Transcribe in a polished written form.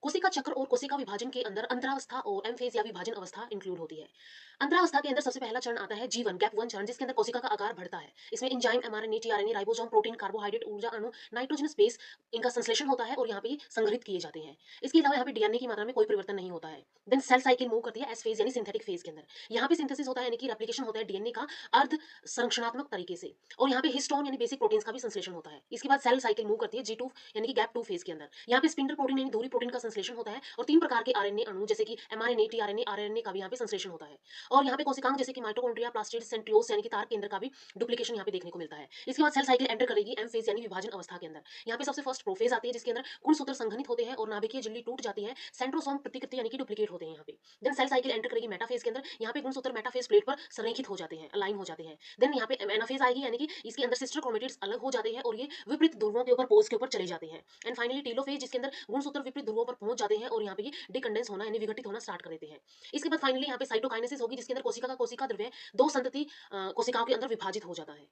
कोशिका चक्र और कोशिका विभाजन के अंदर अंतरावस्था और एम फेज या विभाजन अवस्था इंक्लूड होती है। अंतरावस्था के अंदर सबसे पहला चरण आता है G1 गैप 1 चरण, जिसके अंदर कोशिका का आकार बढ़ता है। इसमें enzyme, mRNA, tRNA, ribosome, protein, carbohydrate, ऊर्जा अणु, नाइट्रोजन स्पेस, इनका संश्लेषण होता है और यहाँ पे संग्रहित किए जाते हैं। इसके अलावा यहाँ पे डीएनए की मात्रा में कोई परिवर्तन नहीं होता है। देन सेल साइकिल मूव करती है एस फेज यानी सिंथेटिक फेज के अंदर। यहाँ पे सिंथेसिस होता है यानी कि रेप्लिकेशन होता है डीएनए का अर्ध संरचनात्मक तरीके से, और यहाँ पे हिस्टोन यानी बेसिक प्रोटीन्स का भी संश्लेषण होता है। इसके बाद सेल साइकिल मूव करती है G2 यानी कि गैप 2 फेज के अंदर। यहाँ पे स्पिंडल प्रोटीन यानी धुरी प्रोटीन का संश्लेषण होता है और 3 प्रकार के आरएनए अणु जैसे कि एमआरएनए, टीआरएनए, आरएनए का भी यहाँ पे संश्लेषण होता है। और यहाँ पे कोशिकांग जैसे कि माइटोकॉन्ड्रिया, प्लास्टिड, सेंट्रियोल्स यानी कि तार केंद्र का भी डुप्लीकेशन यहाँ पे देखने को मिलता है। इसके बाद सेल साइकिल एंटर करेगी एम फेज यानी विभाजन अवस्था के अंदर। यहाँ पे सबसे फर्स्ट प्रोफेज आती है जिसके अंदर गुणसूत्र संघनित होते हैं और नाभिकीय झिल्ली टूट जाती है। सेंट्रोसोम प्रतिकृति यानी कि डुप्लीकेट होते हैं यहाँ पे। देन सेल साइकिल एंटर करेगी मेटाफेज के अंदर। यहाँ पे गुणसूत्र मेटाफेज प्लेट पर संरेखित हो जाते हैं, अलाइन हो जाते हैं। देन यहाँ पे एनाफेज आएगी यानी कि इसके अंदर सिस्टर क्रोमेटिड्स अलग हो जाते हैं और ये विपरीत ध्रुवों के ऊपर पोज के ऊपर चले जाते हैं। एंड फाइनली टेलोफेज, जिसके अंदर गुणसूत्र विपरीत ध्रुवों पर पहुंच जाते हैं और यहाँ पे ये डिकंडेंस होना यानी विघटित होना स्टार्ट कर देते हैं। इसके बाद फाइनली यहाँ पे साइटोकाइनेसिस होगी जिसके अंदर कोशिका का कोशिका द्रव्य दो संतति कोशिकाओं के अंदर विभाजित हो जाता है।